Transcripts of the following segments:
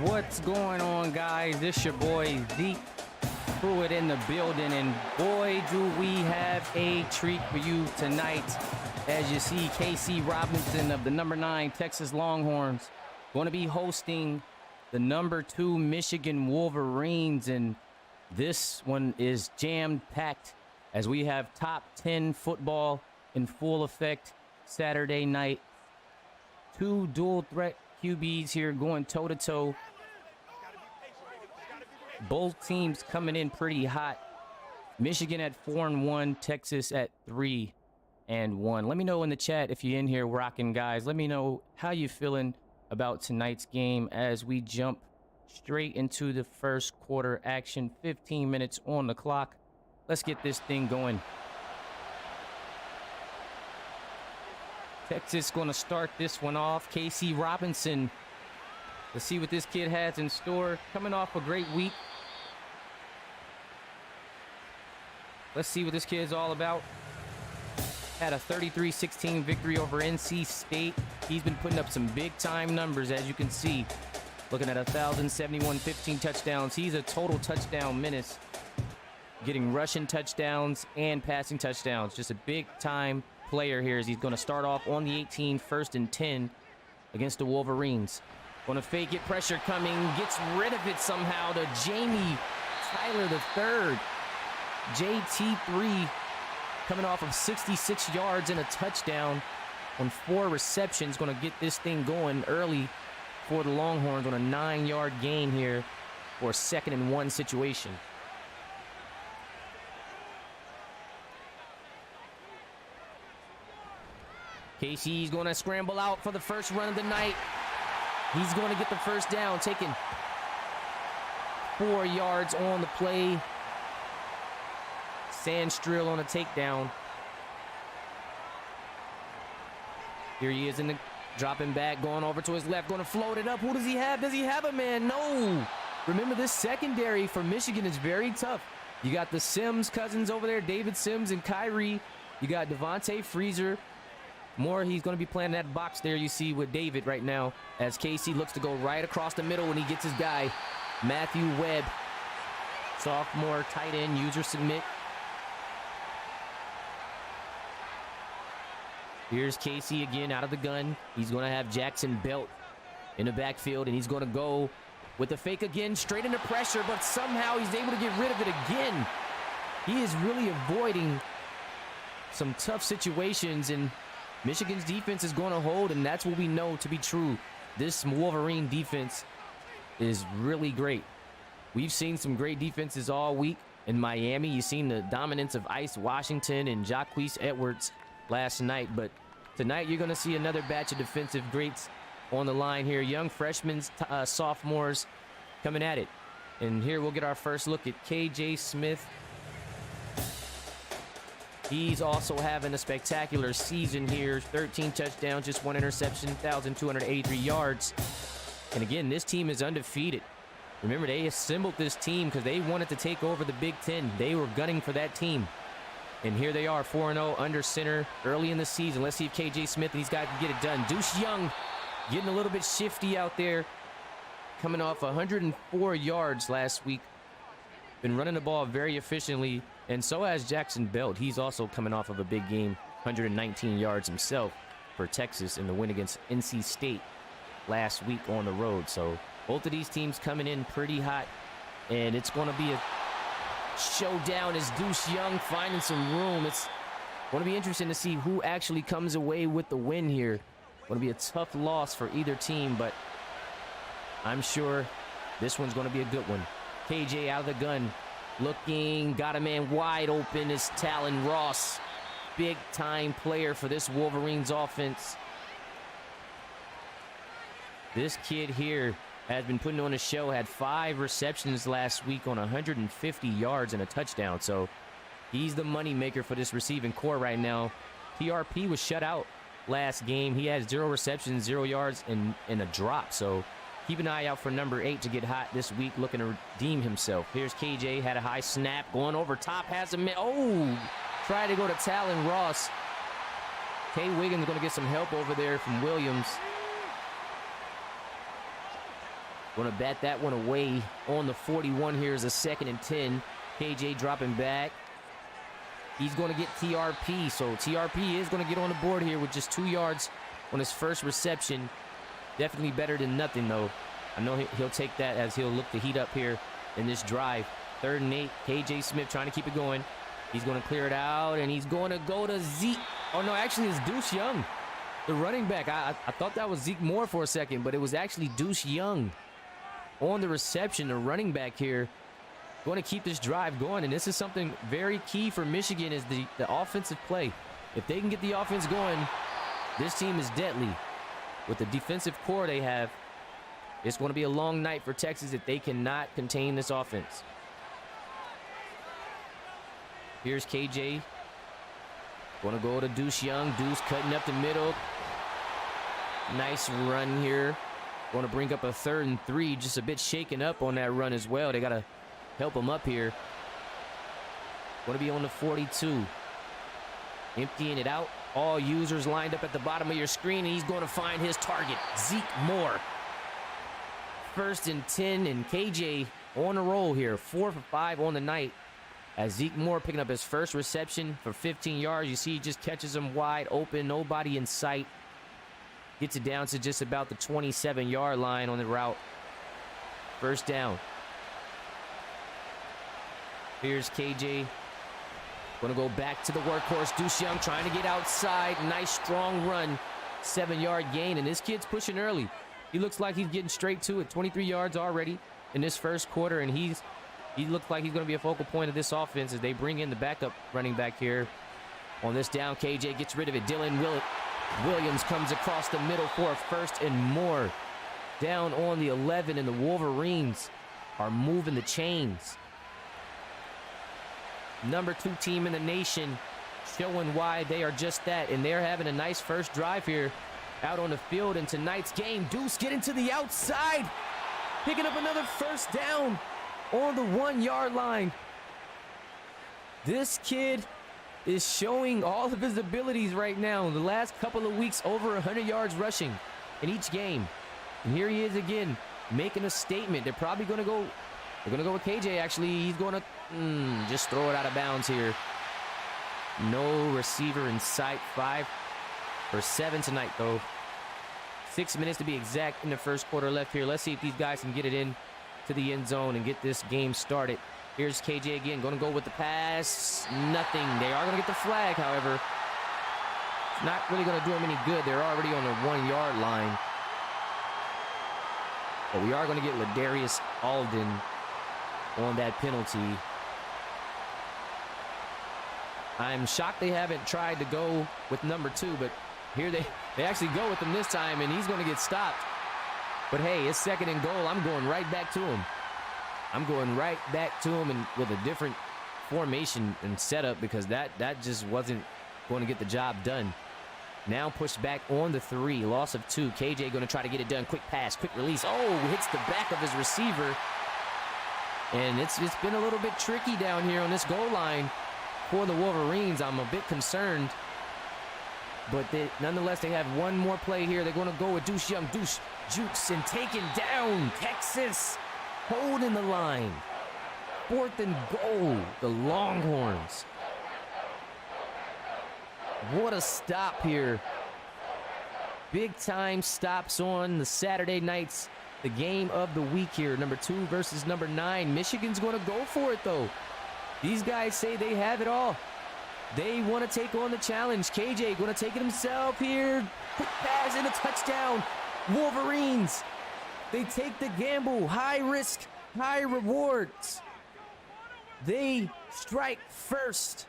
What's going on, guys? This your boy Zeke Pruitt in the building, and boy do we have a treat for you tonight. As you see, KC Robinson of the number 9 Texas Longhorns going to be hosting the number 2 Michigan Wolverines, and this one is jam-packed as we have top 10 football in full effect Saturday night. 2 dual threat QBs here going toe-to-toe. Both teams coming in pretty hot. Michigan at 4-1, Texas at 3-1. Let me know in the chat if you're in here rocking, guys. Let me know how you feeling about tonight's game as we jump straight into the first quarter action. 15 minutes on the clock. Let's get this thing going. Texas going to start this one off. KC Robinson. Let's see what this kid has in store. Coming off a great week. Let's see what this kid is all about. Had a 33-16 victory over NC State. He's been putting up some big-time numbers, as you can see. Looking at 1,071, 15 touchdowns. He's a total touchdown menace. Getting rushing touchdowns and passing touchdowns. Just a big-time player here as he's going to start off on the 18, 1st and 10 against the Wolverines. Going to fake it, pressure coming, gets rid of it somehow to Jamie Tyler III. JT3 coming off of 66 yards and a touchdown on 4 receptions. Going to get this thing going early for the Longhorns on a 9-yard gain here for a 2nd and 1 situation. KC's going to scramble out for the first run of the night. He's going to get the first down, taking 4 yards on the play. Sandstrill on a takedown. Here he is in the dropping back, going over to his left, going to float it up. Who does he have? Does he have a man? No. Remember, this secondary for Michigan is very tough. You got the Sims cousins over there, David Sims and Kyrie. You got Devontae Freezer. He's going to be playing that box there you see with David right now as KC looks to go right across the middle when he gets his guy, Matthew Webb. Sophomore tight end, user submit. Here's KC again out of the gun. He's going to have Jackson Belt in the backfield, and he's going to go with the fake again, straight into pressure, but somehow he's able to get rid of it again. He is really avoiding some tough situations, and Michigan's defense is going to hold, and that's what we know to be true. This Wolverine defense is really great. We've seen some great defenses all week in Miami. You've seen the dominance of Ice Washington and Jacquez Edwards last night, but tonight you're going to see another batch of defensive greats on the line here. Young freshmen, sophomores coming at it. And here we'll get our first look at KJ Smith. He's also having a spectacular season here. 13 touchdowns, just 1 interception, 1,283 yards. And again, this team is undefeated. Remember, they assembled this team because they wanted to take over the Big Ten. They were gunning for that team. And here they are, 4-0 under center early in the season. Let's see if KJ Smith and these guys can get it done. Deuce Young getting a little bit shifty out there. Coming off 104 yards last week. Been running the ball very efficiently. And so has Jackson Belt. He's also coming off of a big game. 119 yards himself for Texas in the win against NC State last week on the road. So both of these teams coming in pretty hot. And it's going to be a showdown as Deuce Young finding some room. It's going to be interesting to see who actually comes away with the win here. Going to be a tough loss for either team, but I'm sure this one's going to be a good one. KJ out of the gun, looking, got a man wide open is Talon Ross. Big time player for this Wolverines offense. This kid here has been putting on a show, had 5 receptions last week on 150 yards and a touchdown. So he's the money maker for this receiving core right now. TRP was shut out last game. He has 0 receptions, 0 yards, and a drop. So keep an eye out for number 8 to get hot this week, looking to redeem himself. Here's KJ, had a high snap, going over top, has a try to go to Talon Ross. Kay Wiggins going to get some help over there from Williams. Going to bat that one away on the 41 here is a 2nd and 10. KJ dropping back. He's going to get TRP, so TRP is going to get on the board here with just 2 yards on his first reception. Definitely better than nothing, though. I know he'll take that as he'll look to heat up here in this drive. 3rd and 8. KJ Smith trying to keep it going. He's going to clear it out, and he's going to go to Zeke. Oh, no, actually, it's Deuce Young, the running back. I thought that was Zeke Moore for a second, but it was actually Deuce Young on the reception, the running back here. Going to keep this drive going, and this is something very key for Michigan is the offensive play. If they can get the offense going, this team is deadly. With the defensive core they have, it's going to be a long night for Texas if they cannot contain this offense. Here's KJ. Going to go to Deuce Young. Deuce cutting up the middle. Nice run here. Going to bring up a 3rd and 3. Just a bit shaken up on that run as well. They got to help him up here. Going to be on the 42. Emptying it out. All users lined up at the bottom of your screen, and he's going to find his target, Zeke Moore. 1st and 10, and KJ on a roll here. 4 for 5 on the night. As Zeke Moore picking up his first reception for 15 yards. You see he just catches him wide open, nobody in sight. Gets it down to just about the 27-yard line on the route. 1st down. Here's KJ. Going to go back to the workhorse. Deuce Young trying to get outside. Nice strong run. 7-yard gain, and this kid's pushing early. He looks like he's getting straight to it. 23 yards already in this first quarter, and he looks like he's going to be a focal point of this offense as they bring in the backup running back here. On this down, KJ gets rid of it. Dylan Williams comes across the middle for a 1st and more. Down on the 11, and the Wolverines are moving the chains. Number 2 team in the nation, showing why they are just that, and they're having a nice first drive here out on the field in tonight's game. Deuce getting to the outside, picking up another 1st down on the 1-yard line. This kid is showing all of his abilities right now. The last couple of weeks, over 100 yards rushing in each game, and here he is again making a statement. They're probably going to go. They're going to go with KJ. Actually, he's going to just throw it out of bounds here. No receiver in sight. 5 for 7 tonight, though. 6 minutes to be exact in the first quarter left here. Let's see if these guys can get it in to the end zone and get this game started. Here's KJ again. Going to go with the pass. Nothing. They are going to get the flag, however. It's not really going to do them any good. They're already on the 1-yard line. But we are going to get Ladarius Alden on that penalty. I'm shocked they haven't tried to go with number 2, but here they actually go with him this time, and he's going to get stopped. But hey, it's 2nd and goal. I'm going right back to him. I'm going right back to him and with a different formation and setup because that just wasn't going to get the job done. Now pushed back on the 3, loss of 2. KJ going to try to get it done. Quick pass, quick release. Oh, hits the back of his receiver. And it's been a little bit tricky down here on this goal line for the Wolverines. I'm a bit concerned. But nonetheless, they have one more play here. They're going to go with Deuce Young. Deuce jukes and taken down. Texas holding the line. 4th and goal. The Longhorns. What a stop here. Big time stops on the Saturday nights. The game of the week here. Number 2 versus number 9. Michigan's going to go for it, though. These guys say they have it all. They want to take on the challenge. KJ going to take it himself here. Quick pass and a touchdown. Wolverines. They take the gamble. High risk, high rewards. They strike first.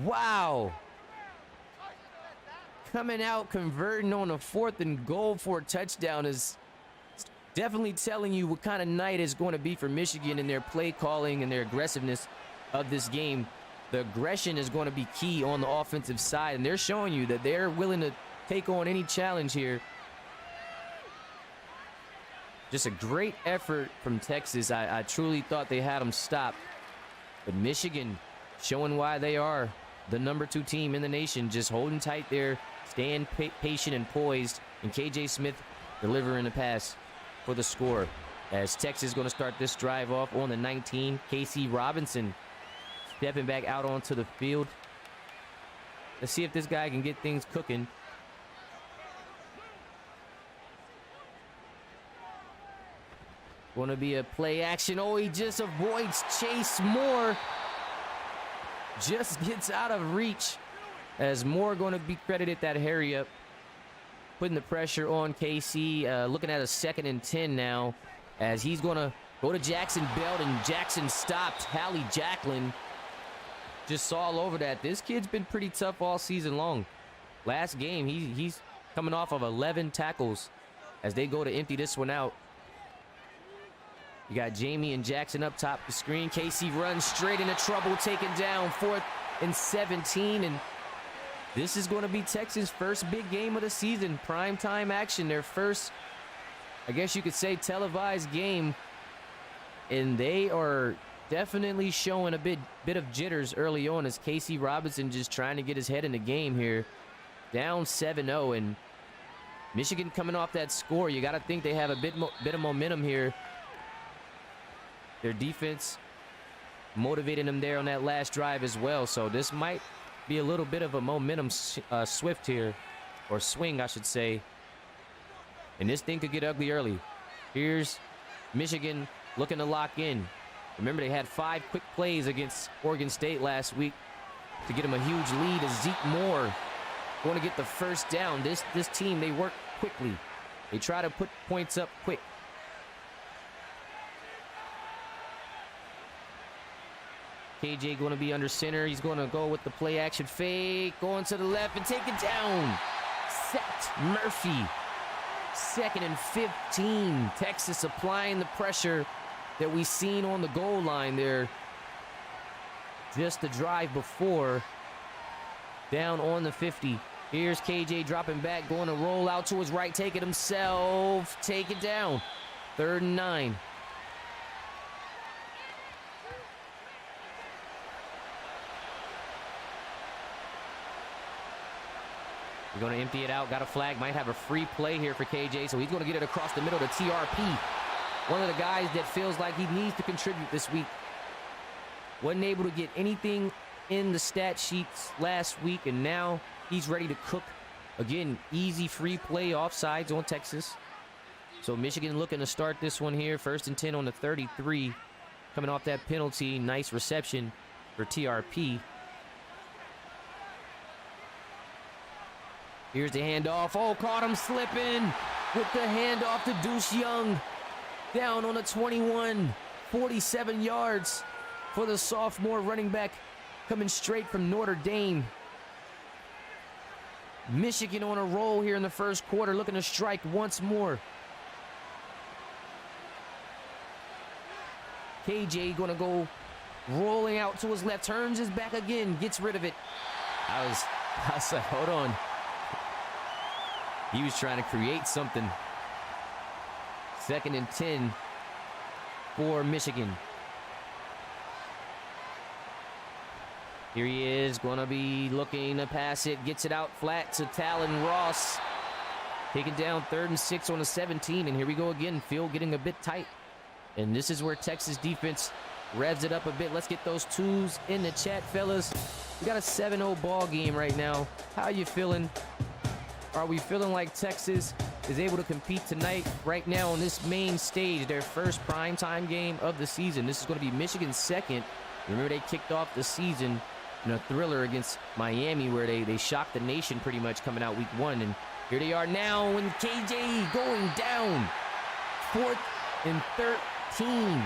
Wow. Coming out, converting on a 4th and goal for a touchdown is definitely telling you what kind of night it's going to be for Michigan in their play calling and their aggressiveness of this game. The aggression is going to be key on the offensive side, and they're showing you that they're willing to take on any challenge here. Just a great effort from Texas. I truly thought they had them stopped. But Michigan showing why they are the number 2 team in the nation, just holding tight there, staying patient and poised. And KJ Smith delivering the pass for the score. As Texas is going to start this drive off on the 19. Casey Robinson stepping back out onto the field. Let's see if this guy can get things cooking. Going to be a play action. Oh, he just avoids Chase Moore. Just gets out of reach. As Moore going to be credited that hurry up. Putting the pressure on KC. Looking at a 2nd and 10 now. As he's going to go to Jackson Belt, and Jackson stopped. Hallie Jacklin just saw all over that. This kid's been pretty tough all season long. Last game, he's coming off of 11 tackles as they go to empty this one out. You got Jamie and Jackson up top the screen. Casey runs straight into trouble, taken down. 4th and 17, and this is going to be Texas' first big game of the season. Primetime action, their first, I guess you could say, televised game, and they are definitely showing a bit of jitters early on as Casey Robinson just trying to get his head in the game here. Down 7-0, and Michigan coming off that score. You got to think they have a bit of momentum here. Their defense motivating them there on that last drive as well, so this might be a little bit of a momentum swift here, or swing, I should say. And this thing could get ugly early. Here's Michigan looking to lock in. Remember, they had 5 quick plays against Oregon State last week to get them a huge lead. As Zeke Moore going to get the first down. This team, they work quickly. They try to put points up quick. KJ going to be under center. He's going to go with the play action fake. Going to the left and take it down. Sacked Murphy. 2nd and 15. Texas applying the pressure that we seen on the goal line there just the drive before. Down on the 50. Here's KJ dropping back, going to roll out to his right, take it himself, take it down. 3rd and 9. We're going to empty it out. Got a flag. Might have a free play here for KJ. So he's going to get it across the middle to TRP. One of the guys that feels like he needs to contribute this week. Wasn't able to get anything in the stat sheets last week, and now he's ready to cook. Again, easy free play, offsides on Texas. So Michigan looking to start this one here. 1st and 10 on the 33. Coming off that penalty. Nice reception for TRP. Here's the handoff. Oh, caught him slipping with the handoff to Deuce Young. Down on the 21. 47 yards for the sophomore running back coming straight from Notre Dame. Michigan on a roll here in the first quarter, looking to strike once more. KJ going to go rolling out to his left, turns his back again, gets rid of it. I was like, hold on. He was trying to create something. 2nd and 10 for Michigan. Here he is, going to be looking to pass it. Gets it out flat to Talon Ross. Taken down 3rd and 6 on the 17. And here we go again. Field getting a bit tight. And this is where Texas defense revs it up a bit. Let's get those 2s in the chat, fellas. We got a 7-0 ball game right now. How are you feeling? Are we feeling like Texas is able to compete tonight, right now on this main stage, their first primetime game of the season? This is going to be Michigan's 2nd. Remember, they kicked off the season in a thriller against Miami where they shocked the nation pretty much coming out week 1. And here they are now, and KJ going down. 4th and 13.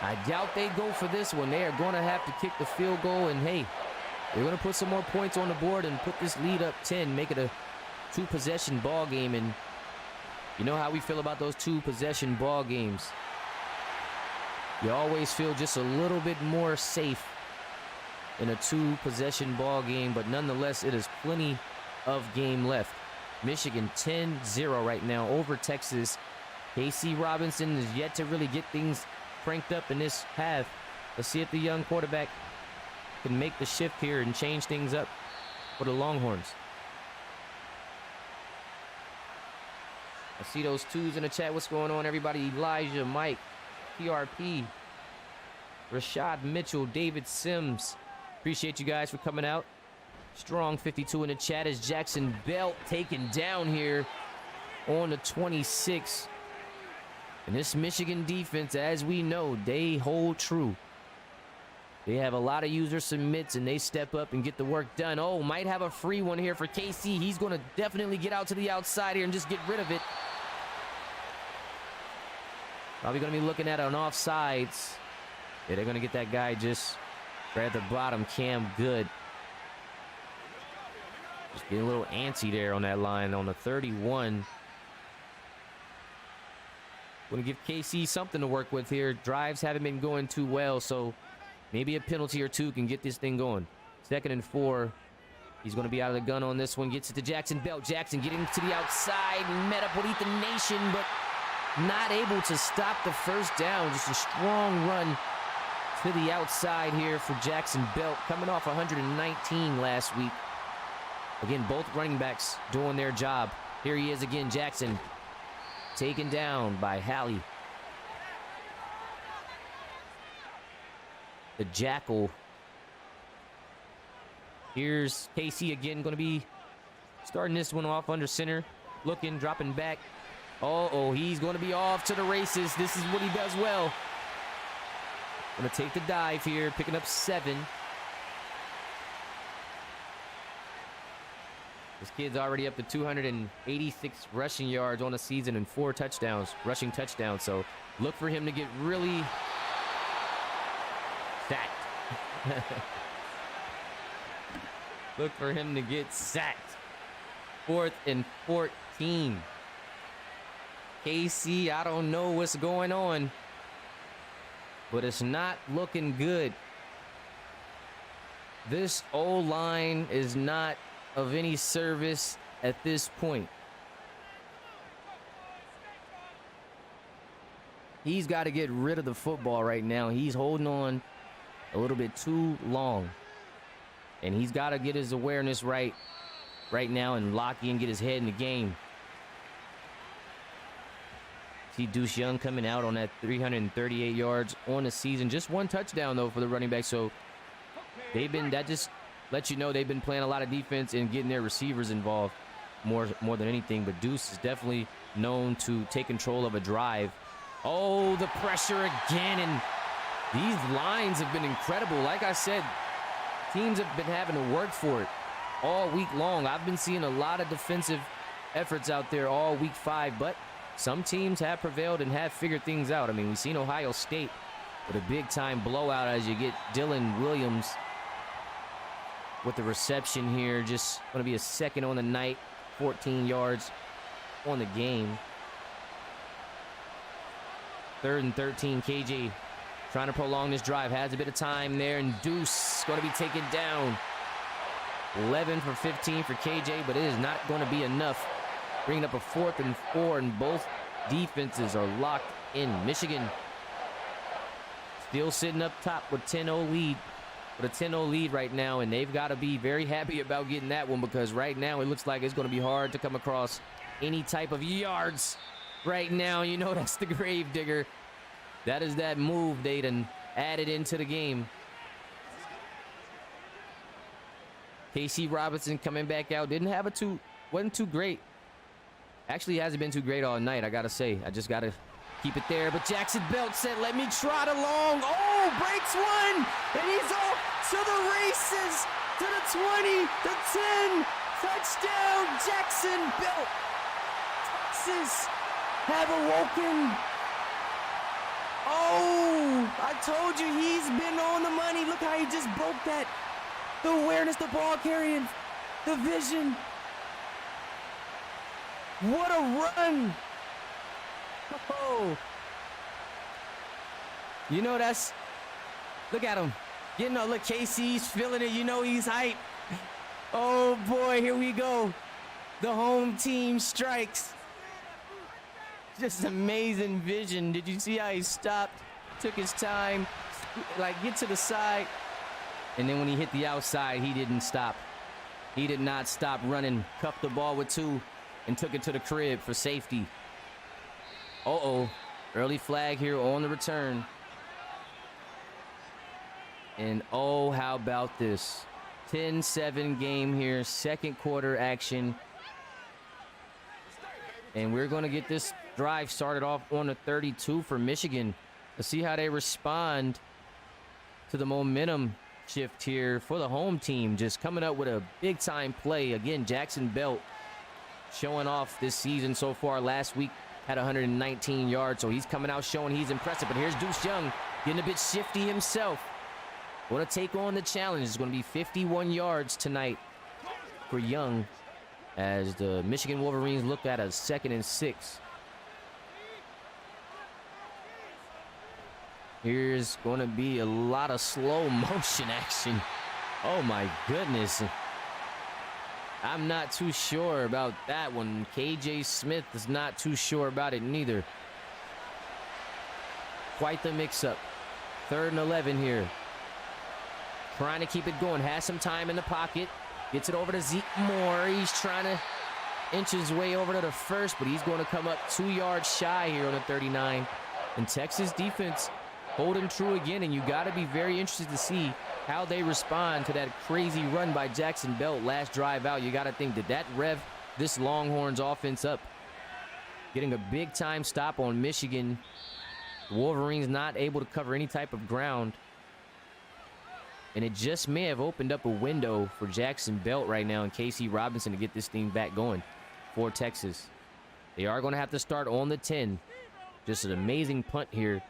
I doubt they go for this one. They are going to have to kick the field goal, and hey, they're going to put some more points on the board and put this lead up 10, make it a 2-possession ball game. And you know how we feel about those 2-possession ball games. You always feel just a little bit more safe in a 2-possession ball game, but nonetheless, it is plenty of game left. Michigan 10-0 right now over Texas. Casey Robinson is yet to really get things cranked up in this half. Let's see if the young quarterback can make the shift here and change things up for the Longhorns. I see those twos in the chat. What's going on, everybody? Elijah, Mike, PRP, Rashad Mitchell, David Sims. Appreciate you guys for coming out. Strong 52 in the chat as Jackson Belt taken down here on the 26. And this Michigan defense, as we know, they hold true. They have a lot of user submits, and they step up and get the work done. Oh, might have a free one here for KC. He's going to definitely get out to the outside here and just get rid of it. Probably going to be looking at an offsides. Yeah, they're going to get that guy just right at the bottom. Cam Good. Just getting a little antsy there on that line on the 31. Going to give KC something to work with here. Drives haven't been going too well, so maybe a penalty or two can get this thing going. 2nd and 4. He's going to be out of the gun on this one. Gets it to Jackson Belt. Jackson getting to the outside. Met up with Ethan Nation, but not able to stop the first down. Just a strong run to the outside here for Jackson Belt. Coming off 119 last week. Again, both running backs doing their job. Here he is again, Jackson. Taken down by Halley. The Jackal. Here's KC again, going to be starting this one off under center. Looking, dropping back. Oh, he's going to be off to the races. This is what he does well. Going to take the dive here, picking up 7. This kid's already up to 286 rushing yards on the season and 4 touchdowns, rushing touchdowns. So look for him to get really sacked. Look for him to get sacked. 4th and 14. KC, I don't know what's going on, but it's not looking good. This O-line is not of any service at this point. He's got to get rid of the football right now. He's holding on a little bit too long. And he's got to get his awareness right now and lock in, get his head in the game. See Deuce Young coming out on that 338 yards on the season. Just 1 touchdown, though, for the running back. So that just lets you know they've been playing a lot of defense and getting their receivers involved more than anything. But Deuce is definitely known to take control of a drive. Oh, the pressure again. And these lines have been incredible. Like I said, teams have been having to work for it all week long. I've been seeing a lot of defensive efforts out there all week 5, but some teams have prevailed and have figured things out. I mean, we've seen Ohio State with a big-time blowout as you get Dylan Williams with the reception here. Just going to be a 2nd on the night, 14 yards on the game. 3rd and 13, KJ trying to prolong this drive. Has a bit of time there, and Deuce going to be taken down. 11 for 15 for KJ, but it is not going to be enough. Bringing up a 4th and 4, and both defenses are locked in. Michigan still sitting up top with 10-0 lead. With a 10-0 lead right now, and they've got to be very happy about getting that one, because right now it looks like it's going to be hard to come across any type of yards right now. You know that's the grave digger. That is that move they done added into the game. KC Robinson coming back out. Wasn't too great. Actually hasn't been too great all night, I gotta say. I just gotta keep it there. But Jackson Belt said, let me trot along. Oh, breaks one. And he's off to the races. To the 20, the 10. Touchdown, Jackson Belt. Texas have awoken. Oh, I told you he's been on the money. Look how he just broke that. The awareness, the ball carrying, the vision. What a run. Oh. You know, look at him. Look, KC's feeling it. You know he's hype. Oh, boy, here we go. The home team strikes. Just amazing vision. Did you see how he stopped, took his time, get to the side? And then when he hit the outside, he didn't stop. He did not stop running. Cuffed the ball with 2 and took it to the crib for safety. Uh-oh. Early flag here on the return. And oh, how about this? 10-7 game here, second quarter action. And we're going to get this drive started off on the 32 for Michigan. Let's see how they respond to the momentum shift here for the home team. Just coming up with a big-time play. Again, Jackson Belt showing off this season so far. Last week had 119 yards, so he's coming out showing he's impressive. But here's Deuce Young getting a bit shifty himself. Want to take on the challenge. It's going to be 51 yards tonight for Young as the Michigan Wolverines look at a 2nd and 6. Here's going to be a lot of slow motion action. Oh my goodness. I'm not too sure about that one. KJ Smith is not too sure about it neither. Quite the mix-up. 3rd and 11 here. Trying to keep it going. Has some time in the pocket. Gets it over to Zeke Moore. He's trying to inch his way over to the first, but he's going to come up 2 yards shy here on the 39. And Texas defense holding true again, and you got to be very interested to see how they respond to that crazy run by Jackson Belt last drive out. You got to think, did that rev this Longhorns offense up? Getting a big-time stop on Michigan. The Wolverines not able to cover any type of ground. And it just may have opened up a window for Jackson Belt right now and Casey Robinson to get this thing back going for Texas. They are going to have to start on the 10. Just an amazing punt here.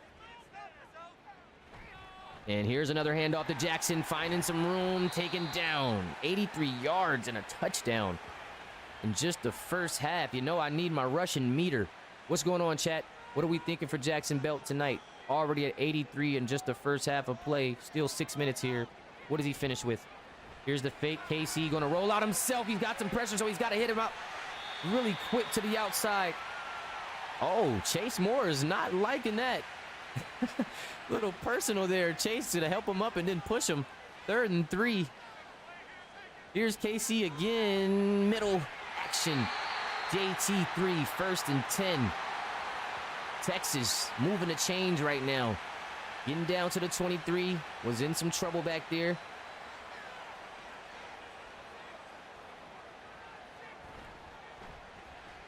And here's another handoff to Jackson, finding some room, taken down. 83 yards and a touchdown in just the first half. You know I need my Russian meter. What's going on, chat? What are we thinking for Jackson Belt tonight? Already at 83 in just the first half of play. Still 6 minutes here. What does he finish with? Here's the fake. KC going to roll out himself. He's got some pressure, so he's got to hit him out really quick to the outside. Oh, Chase Moore is not liking that. Little personal there. Chase to help him up and then push him. 3rd and 3. Here's KC again. Middle action. JT3, 1st and 10. Texas moving the change right now. Getting down to the 23. Was in some trouble back there.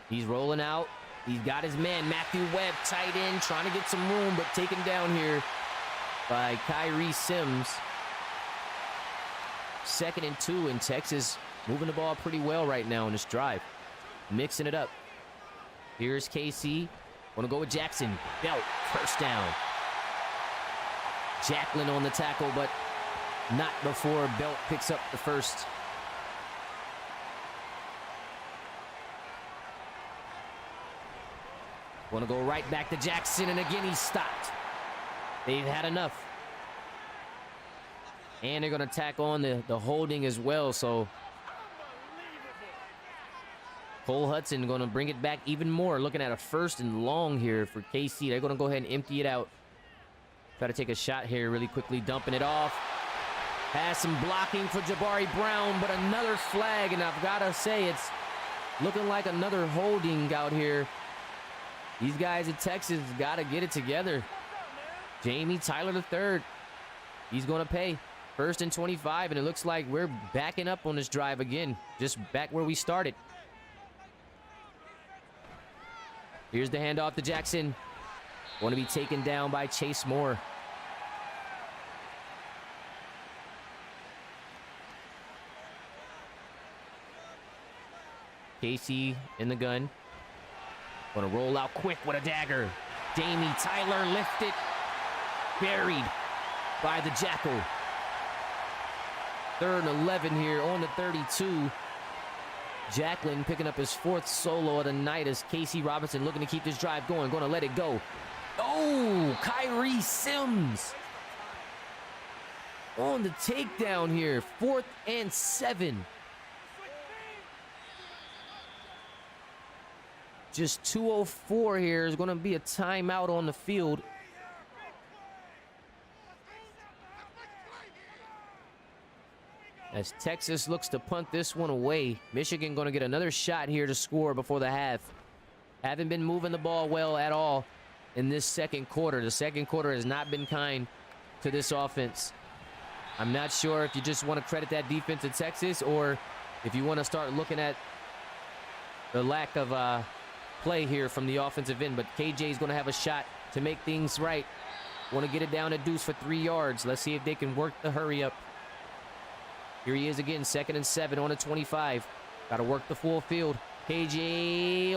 He's rolling out. He's got his man, Matthew Webb, tight end, trying to get some room, but taken down here by Kyrie Sims. 2nd and 2, and Texas moving the ball pretty well right now on this drive. Mixing it up. Here's KC. Want to go with Jackson. Belt, 1st down. Jacklin on the tackle, but not before Belt picks up the first. Want to go right back to Jackson, and again he's stopped. They've had enough. And they're going to tack on the holding as well, so Cole Hudson going to bring it back even more. Looking at a 1st and long here for KC. They're going to go ahead and empty it out. Try to take a shot here really quickly, dumping it off. Has some blocking for Jabari Brown, but another flag, and I've got to say it's looking like another holding out here. These guys at Texas got to get it together. Jamie Tyler III, he's going to pay. 1st and 25, and it looks like we're backing up on this drive again, just back where we started. Here's the handoff to Jackson. Want to be taken down by Chase Moore. Casey in the gun. Want to roll out quick with a dagger. Jamie Tyler lifted. Buried by the Jackal. 3rd and 11 here on the 32. Jacklin picking up his 4th solo of the night as Casey Robinson looking to keep this drive going. Going to let it go. Oh, Kyrie Sims on the takedown here. 4th and 7. Just 2:04 here. Is going to be a timeout on the field. As Texas looks to punt this one away. Michigan going to get another shot here to score before the half. haven't been moving the ball well at all in this second quarter. The second quarter has not been kind to this offense. I'm not sure if you just want to credit that defense in Texas or if you want to start looking at the lack of play here from the offensive end. But KJ is going to have a shot to make things right. Want to get it down to Deuce for 3 yards. Let's see if they can work the hurry up. Here he is again, 2nd and 7 on a 25. Got to work the full field. KJ,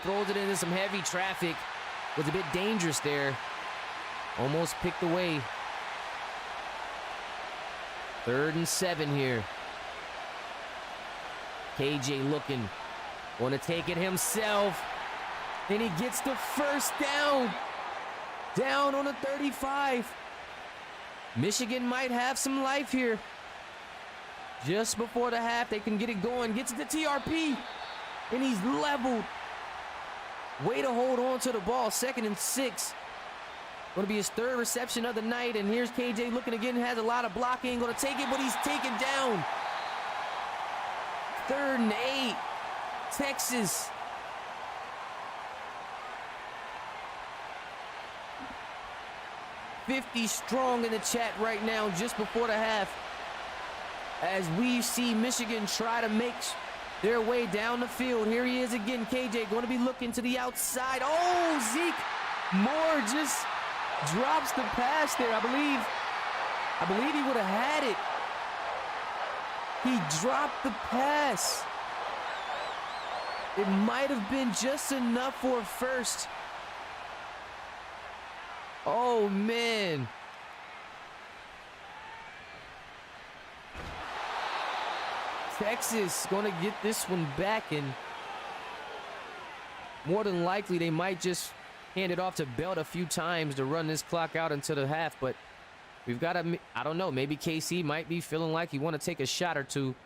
throws it into some heavy traffic. Was a bit dangerous there. Almost picked away. 3rd and 7 here. KJ looking. Want to take it himself. And he gets the first down. Down on a 35. Michigan might have some life here. Just before the half, they can get it going. Gets the TRP. And he's leveled. Way to hold on to the ball. 2nd and 6. Going to be his 3rd reception of the night. And here's KJ looking again. Has a lot of blocking. Going to take it, but he's taken down. 3rd and 8. Texas. $50 strong in the chat right now just before the half. As we see Michigan try to make their way down the field. Here he is again. KJ going to be looking to the outside. Oh, Zeke Moore just drops the pass there. I believe he would have had it. He dropped the pass. It might have been just enough for a first. Oh, man. Texas going to get this one back, and more than likely they might just hand it off to Belt a few times to run this clock out into the half. But we've got to, I don't know, maybe KC might be feeling like he want to take a shot or two.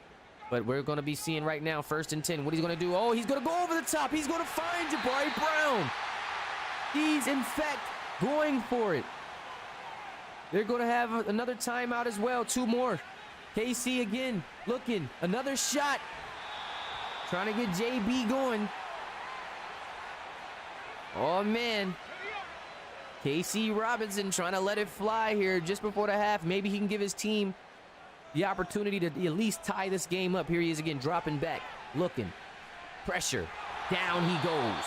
But we're going to be seeing right now 1st and 10. What he's going to do? Oh, he's going to go over the top. He's going to find Jabari Brown. He's, in fact, going for it. They're going to have another timeout as well. 2 more. KC again looking. Another shot. Trying to get JB going. Oh, man. KC Robinson trying to let it fly here just before the half. Maybe he can give his team the opportunity to at least tie this game up. Here he is again, dropping back, looking, pressure, down he goes.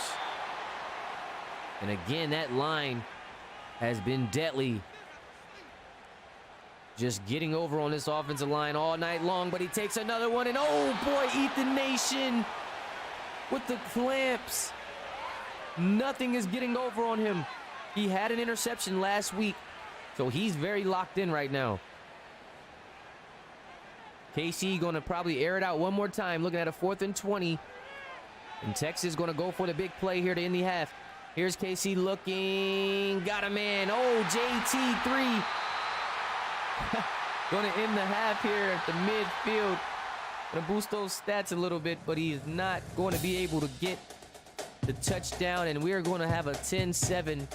And again, that line has been deadly. Just getting over on this offensive line all night long, but he takes another one, and oh boy, Ethan Nation with the clamps. Nothing is getting over on him. He had an interception last week, so he's very locked in right now. KC going to probably air it out one more time, looking at a 4th and 20. And Texas going to go for the big play here to end the half. Here's KC looking. Got a man. Oh, JT3. Going to end the half here at the midfield. Going to boost those stats a little bit, but he is not going to be able to get the touchdown. And we are going to have a 10-7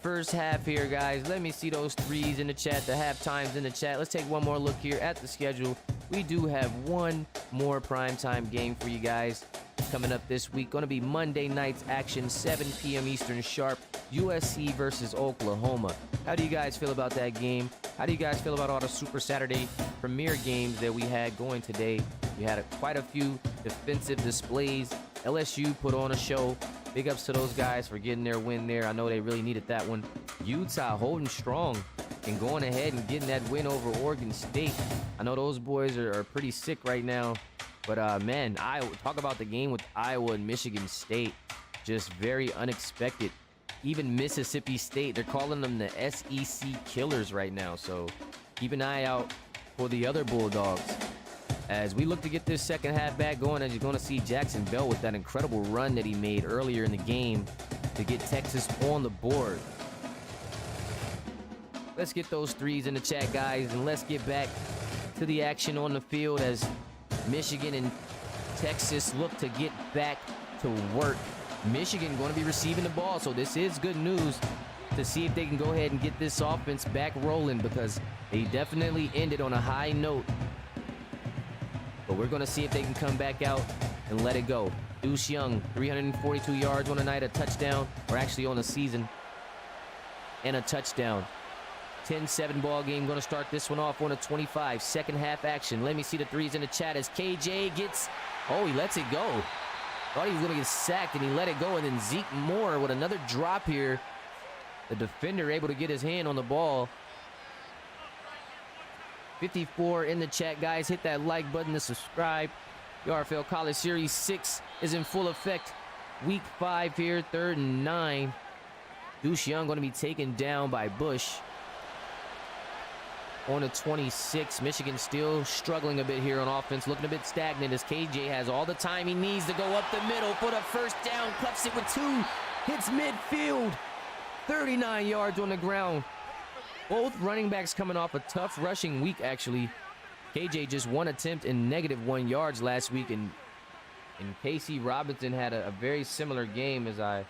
first half here, guys. Let me see those threes in the chat, the half times in the chat. Let's take one more look here at the schedule. We do have one more primetime game for you guys coming up this week. Going to be Monday night's action, 7 p.m. Eastern sharp, USC versus Oklahoma. How do you guys feel about that game? How do you guys feel about all the Super Saturday premiere games that we had going today? We had quite a few defensive displays. LSU put on a show. Big ups to those guys for getting their win there. I know they really needed that one. Utah holding strong and going ahead and getting that win over Oregon State. I know those boys are pretty sick right now. But, man, talk about the game with Iowa and Michigan State. Just very unexpected. Even Mississippi State, they're calling them the SEC killers right now. So keep an eye out for the other Bulldogs. As we look to get this second half back going, as you're going to see Jackson Bell with that incredible run that he made earlier in the game to get Texas on the board. Let's get those threes in the chat, guys, and let's get back to the action on the field as Michigan and Texas look to get back to work. Michigan going to be receiving the ball, so this is good news to see if they can go ahead and get this offense back rolling, because they definitely ended on a high note. But we're going to see if they can come back out and let it go. Deuce Young, 342 yards on the night, a touchdown, or actually on the season, and a touchdown. 10-7 ball game. Going to start this one off on a 25. Second half action. Let me see the threes in the chat as KJ gets... Oh, he lets it go. Thought he was going to get sacked, and he let it go. And then Zeke Moore with another drop here. The defender able to get his hand on the ball. 54 in the chat, guys. Hit that like button to subscribe. The RFL College Series 6 is in full effect. Week 5 here, 3rd and 9. Deuce Young going to be taken down by Bush. On a 26. Michigan still struggling a bit here on offense, looking a bit stagnant as KJ has all the time he needs to go up the middle for the first down. Cuffs it with 2. Hits midfield. 39 yards on the ground. Both running backs coming off a tough rushing week, actually. KJ just 1 attempt and -1 yards last week, and Casey Robinson had a very similar game as I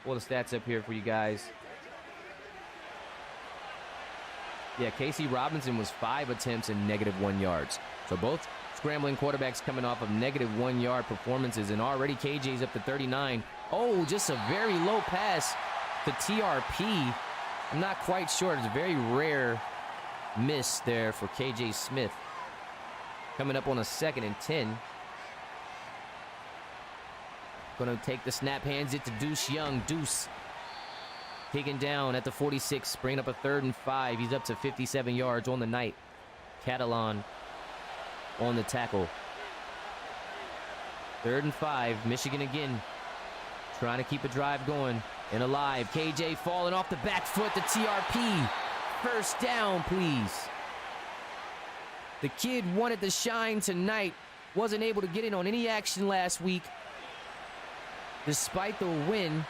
pull the stats up here for you guys. Yeah, Casey Robinson was 5 attempts and -1 yards. So both scrambling quarterbacks coming off of -1 yard performances, and already KJ's up to 39. Oh, just a very low pass to TRP. I'm not quite sure. It's a very rare miss there for KJ Smith. Coming up on a 2nd and 10. Gonna take the snap, hands it to Deuce Young. Deuce taken down at the 46, bringing up a 3rd and 5. He's up to 57 yards on the night. Catalan on the tackle. 3rd and 5. Michigan again trying to keep a drive going and alive. KJ falling off the back foot to TRP. First down, please. The kid wanted to shine tonight. Wasn't able to get in on any action last week, despite the win.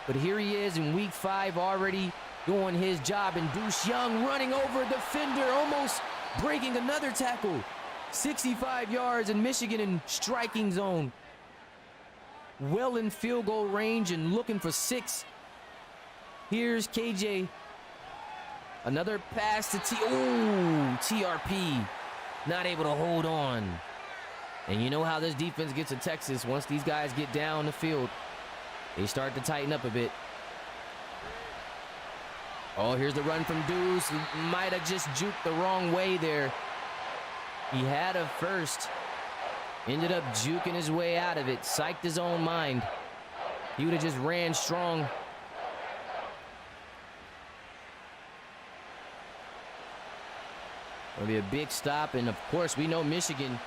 But here he is in week 5, already doing his job. And Deuce Young running over a defender, almost breaking another tackle. 65 yards, in Michigan in striking zone. Well in field goal range and looking for 6. Here's KJ. Another pass to TRP. Not able to hold on. And you know how this defense gets to Texas. Once these guys get down the field, they start to tighten up a bit. Oh, here's the run from Deuce. Might have just juked the wrong way there. He had a first. Ended up juking his way out of it. Psyched his own mind. He would have just ran strong. It'll be a big stop. And, of course, we know Michigan,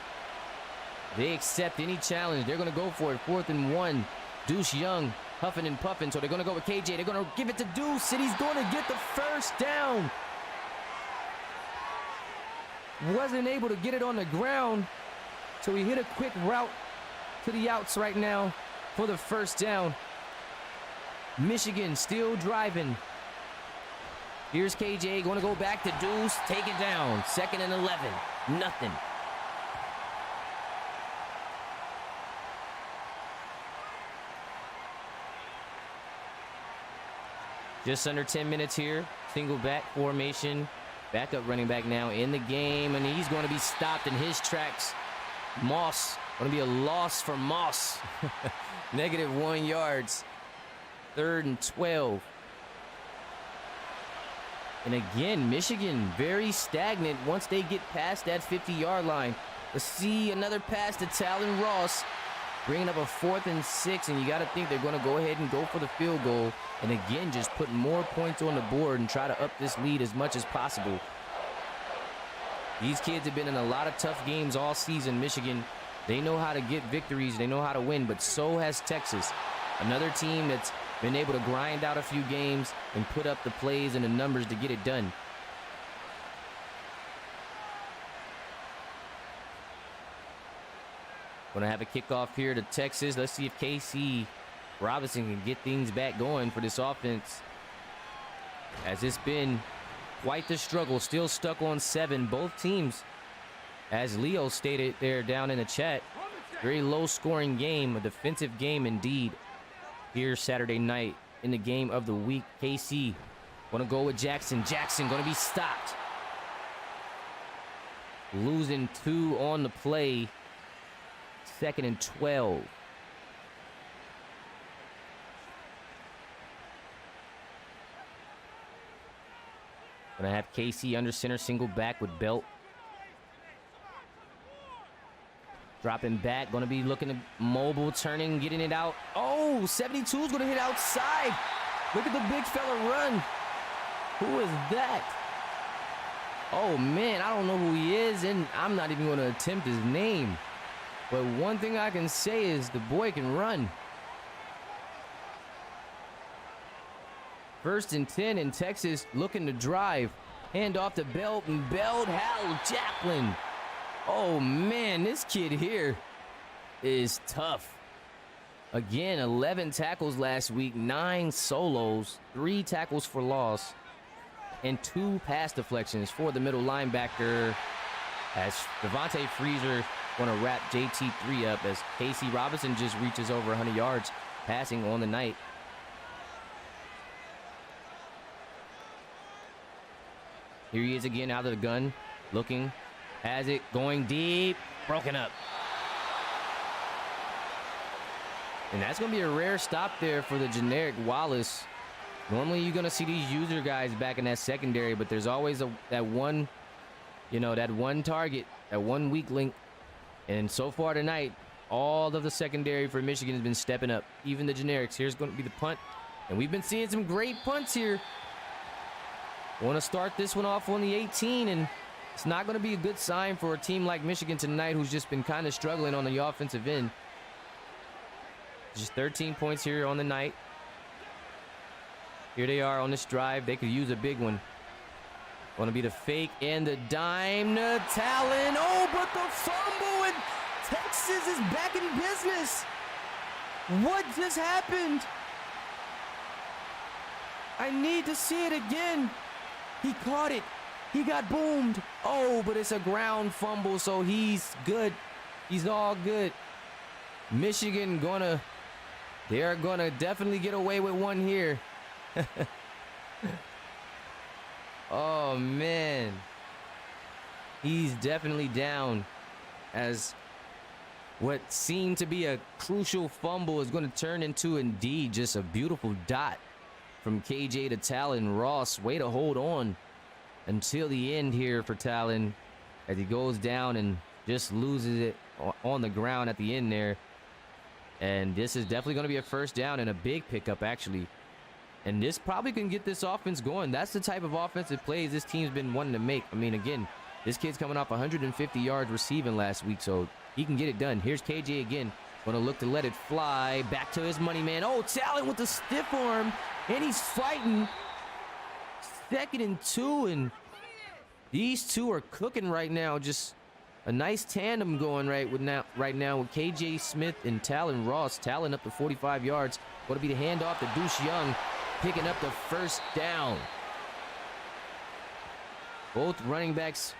they accept any challenge. They're going to go for it. 4th and 1. Deuce Young huffing and puffing, so they're going to go with KJ. They're going to give it to Deuce, and he's going to get the first down. Wasn't able to get it on the ground, so he hit a quick route to the outs right now for the first down. Michigan still driving. Here's KJ going to go back to Deuce, take it down. 2nd and 11, nothing. Just under 10 minutes here. Single back formation. Backup running back now in the game, and he's going to be stopped in his tracks. Moss, going to be a loss for Moss. -1 yards. 3rd and 12. And again, Michigan very stagnant once they get past that 50-yard line. Let's see another pass to Talon Ross, bringing up a 4th and 6, and you got to think they're going to go ahead and go for the field goal. And again, just put more points on the board and try to up this lead as much as possible. These kids have been in a lot of tough games all season, Michigan. They know how to get victories. They know how to win, but so has Texas. Another team that's been able to grind out a few games and put up the plays and the numbers to get it done. Going to have a kickoff here to Texas. Let's see if Casey Robinson can get things back going for this offense, as it's been quite the struggle. Still stuck on 7, both teams. As Leo stated there down in the chat, very low-scoring game, a defensive game indeed. Here Saturday night in the game of the week. KC going to go with Jackson. Jackson going to be stopped. Losing 2 on the play. 2nd and 12. Gonna have Casey under center, single back with Belt. Dropping back, gonna be looking to mobile, turning, getting it out. Oh, 72 is gonna hit outside. Look at the big fella run. Who is that? Oh man, I don't know who he is, and I'm not even gonna attempt his name. But one thing I can say is the boy can run. 1st and 10, and Texas looking to drive. Hand off to Belt, and Belt, Hal Jacklin. Oh man, this kid here is tough. Again, 11 tackles last week, 9 solos, 3 tackles for loss, and 2 pass deflections for the middle linebacker. As Devontae Freezer going to wrap JT3 up as Casey Robinson just reaches over 100 yards passing on the night. Here he is again out of the gun, looking, has it, going deep, broken up. And that's going to be a rare stop there for the generic Wallace. Normally you're going to see these user guys back in that secondary, but there's always that one, that one target, that one weak link. And so far tonight, all of the secondary for Michigan has been stepping up, even the generics. Here's going to be the punt. And we've been seeing some great punts here. Want to start this one off on the 18, and it's not going to be a good sign for a team like Michigan tonight, who's just been kind of struggling on the offensive end. Just 13 points here on the night. Here they are on this drive. They could use a big one. Going to be the fake and the dime to Talon. Oh, but the fumble, and Texas is back in business. What just happened? I need to see it again. He caught it. He got boomed. Oh, but it's a ground fumble, so he's good. He's all good. Michigan they're gonna definitely get away with one here. Oh man, he's definitely down, as what seemed to be a crucial fumble is going to turn into indeed just a beautiful dot from KJ to Talon Ross. Way to hold on until the end here for Talon, as he goes down and just loses it on the ground at the end there. And this is definitely going to be a first down and a big pickup, actually. And this probably can get this offense going. That's the type of offensive plays this team's been wanting to make. I mean, again, this kid's coming off 150 yards receiving last week, so he can get it done. Here's KJ again. Going to look to let it fly. Back to his money man. Oh, Talon with the stiff arm, and he's fighting. 2nd and 2, and these two are cooking right now. Just a nice tandem going right now with KJ Smith and Talon Ross. Talon up to 45 yards. Going to be the handoff to Deuce Young, picking up the first down. Both running backs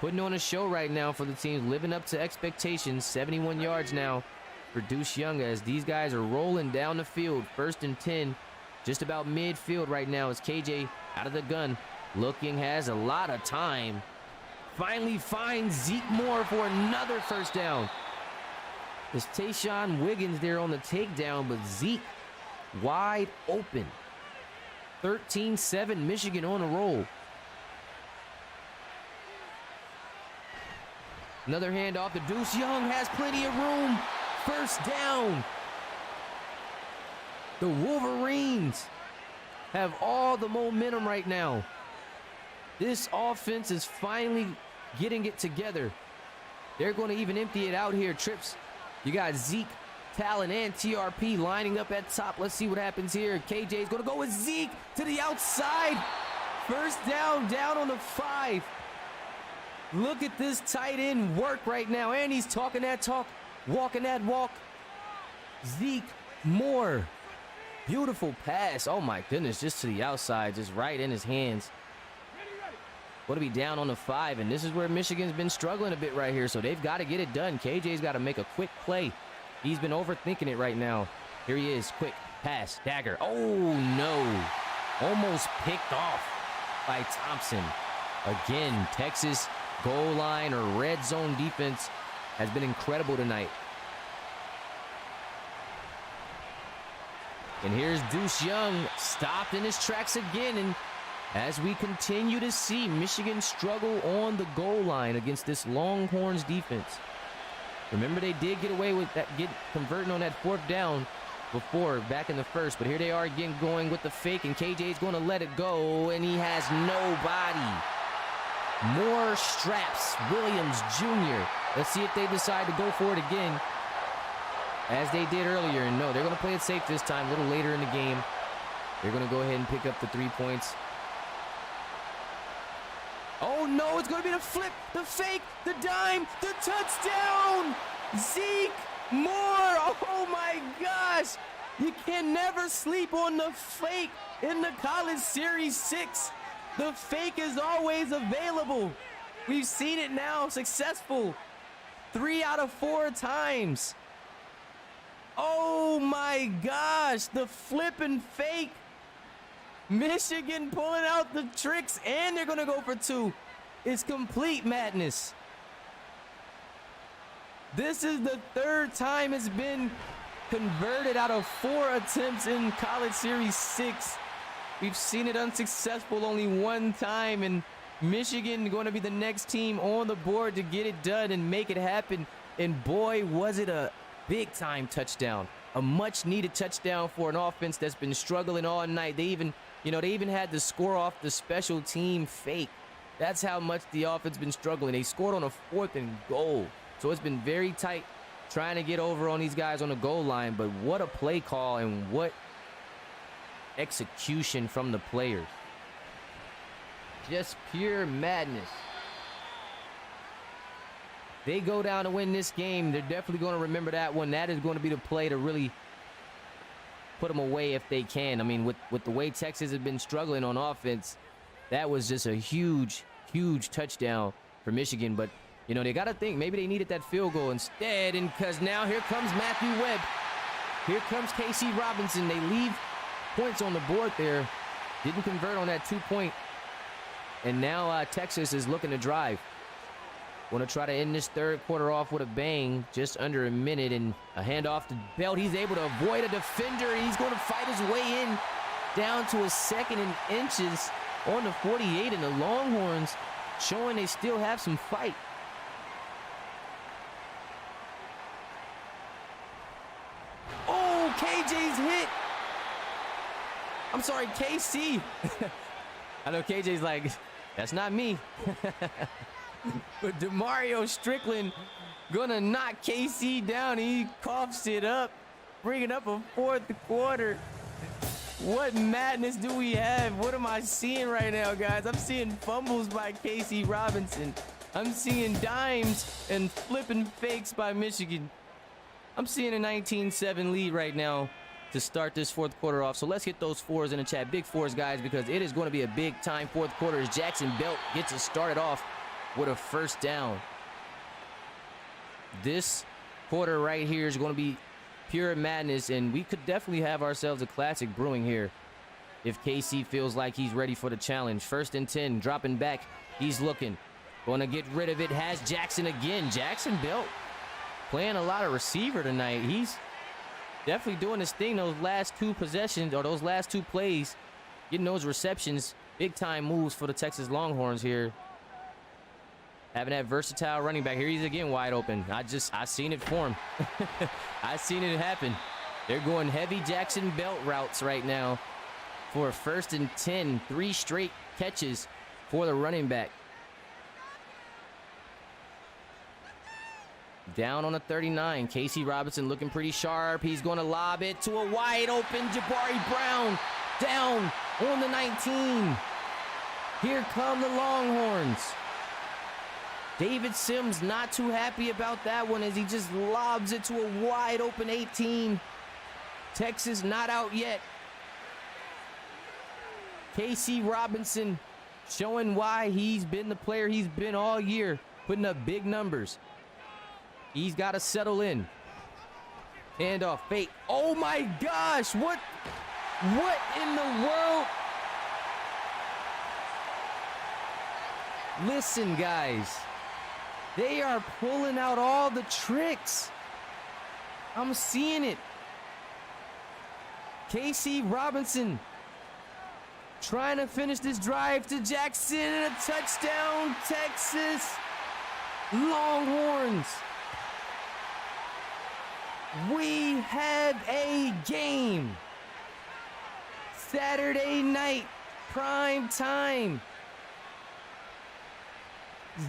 putting on a show right now for the team, living up to expectations. 71 yards now for Deuce Young, as these guys are rolling down the field. 1st and 10, just about midfield right now, as KJ out of the gun, looking, has a lot of time. Finally finds Zeke Moore for another first down. It's Tayshawn Wiggins there on the takedown, but Zeke wide open. 13-7, Michigan on a roll. Another handoff to Deuce Young, has plenty of room. First down. The Wolverines have all the momentum right now. This offense is finally getting it together. They're going to even empty it out here. Trips. You got Zeke, Talon, and TRP lining up at top. Let's see what happens here. KJ's going to go with Zeke to the outside. First down, down on the 5. Look at this tight end work right now. And he's talking that talk, walking that walk. Zeke Moore. Beautiful pass. Oh my goodness, just to the outside, just right in his hands. Going to be down on the 5, and this is where Michigan's been struggling a bit right here, so they've got to get it done. KJ's got to make a quick play. He's been overthinking it right now. Here he is, quick pass, dagger. Oh no, almost picked off by Thompson. Again, Texas goal line or red zone defense has been incredible tonight. And here's Deuce Young stopped in his tracks again. And as we continue to see Michigan struggle on the goal line against this Longhorns defense. Remember, they did get away with that, converting on that 4th down before, back in the first. But here they are again going with the fake, and KJ's going to let it go, and he has nobody. More straps. Williams Jr. Let's see if they decide to go for it again, as they did earlier. And no, they're going to play it safe this time, a little later in the game. They're going to go ahead and pick up the 3 points. Oh no, it's going to be the flip, the fake, the dime, the touchdown! Zeke Moore! Oh my gosh! You can never sleep on the fake in the College Series 6. The fake is always available. We've seen it now, successful 3 out of 4 times. Oh my gosh, the flip and fake. Michigan pulling out the tricks, and they're going to go for 2. It's complete madness. This is the 3rd time it's been converted out of 4 attempts in College Series 6. We've seen it unsuccessful only 1 time, and Michigan going to be the next team on the board to get it done and make it happen. And boy, was it a big-time touchdown. A much-needed touchdown for an offense that's been struggling all night. They even had to score off the special team fake. That's how much the offense been struggling. They scored on a 4th and goal. So it's been very tight trying to get over on these guys on the goal line. But what a play call and what execution from the players. Just pure madness. They go down to win this game. They're definitely going to remember that one. That is going to be the play to really put them away if they can. I mean, with the way Texas has been struggling on offense, that was just a huge, huge touchdown for Michigan. But, you know, they got to think maybe they needed that field goal instead. And because now here comes Matthew Webb. Here comes K.C. Robinson. They leave points on the board there. Didn't convert on that 2-point. And now Texas is looking to drive. Want to try to end this 3rd quarter off with a bang. Just under a minute, and a handoff to Belt. He's able to avoid a defender. He's going to fight his way in down to a 2nd and inches on the 48, and the Longhorns showing they still have some fight. Oh, KJ's hit. I'm sorry, KC. I know KJ's like, that's not me. But DeMario Strickland gonna knock KC down. He coughs it up, bringing up a 4th quarter. What madness do we have? What am I seeing right now, guys? I'm seeing fumbles by K.C. Robinson. I'm seeing dimes and flipping fakes by Michigan. I'm seeing a 19-7 lead right now to start this 4th quarter off. So let's get those 4s in the chat. Big 4s, guys, because it is going to be a big-time 4th quarter as Jackson Belt gets us started off with a 1st down. This quarter right here is going to be pure madness, and we could definitely have ourselves a classic brewing here if KC feels like he's ready for the challenge. 1st and 10, dropping back. He's looking. Going to get rid of it. Has Jackson again. Jackson Belt playing a lot of receiver tonight. He's definitely doing his thing those last 2 possessions, or those last 2 plays, getting those receptions. Big-time moves for the Texas Longhorns here. Having that versatile running back. Here he's again wide open. I seen it for him. I seen it happen. They're going heavy Jackson Belt routes right now for a 1st and 10. 3 straight catches for the running back. Down on a 39. K.C. Robinson looking pretty sharp. He's going to lob it to a wide open Jabari Brown. Down on the 19. Here come the Longhorns. David Sims not too happy about that one as he just lobs it to a wide open 18. Texas not out yet. K.C. Robinson showing why he's been the player he's been all year, putting up big numbers. He's got to settle in. Handoff, fake. Oh my gosh, what in the world? Listen, guys. They are pulling out all the tricks. I'm seeing it. Casey Robinson trying to finish this drive to Jackson, and a touchdown, Texas Longhorns. We have a game. Saturday night, prime time.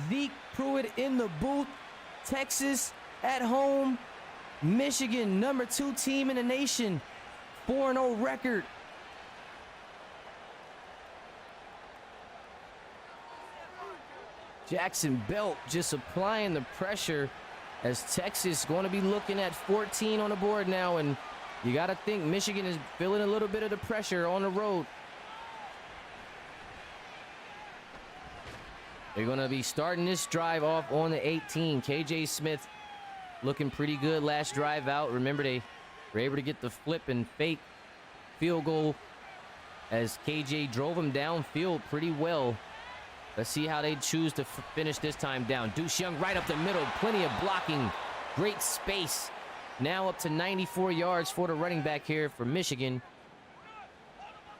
Zeke Pruitt in the booth. Texas at home. Michigan, number 2 team in the nation. 4-0 record. Jackson Belt just applying the pressure as Texas going to be looking at 14 on the board now, and you got to think Michigan is feeling a little bit of the pressure on the road. They're going to be starting this drive off on the 18. KJ Smith looking pretty good last drive out. Remember, they were able to get the flip and fake field goal as KJ drove him downfield pretty well. Let's see how they choose to finish this time down. Deuce Young right up the middle. Plenty of blocking. Great space. Now up to 94 yards for the running back here for Michigan,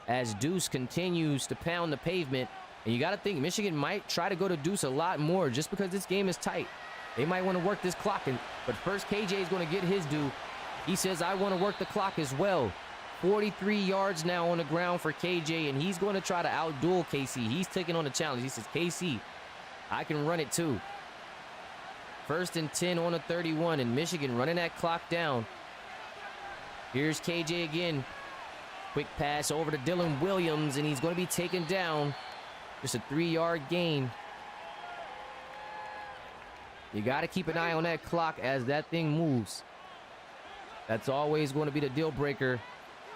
as Deuce continues to pound the pavement. And you got to think Michigan might try to go to Deuce a lot more just because this game is tight. They might want to work this clock. But first, KJ is going to get his due. He says, I want to work the clock as well. 43 yards now on the ground for KJ, and he's going to try to outduel KC. He's taking on the challenge. He says, KC, I can run it too. 1st and 10 on the 31, and Michigan running that clock down. Here's KJ again. Quick pass over to Dylan Williams, and he's going to be taken down. Just a 3-yard gain. You got to keep an eye on that clock as that thing moves. That's always going to be the deal breaker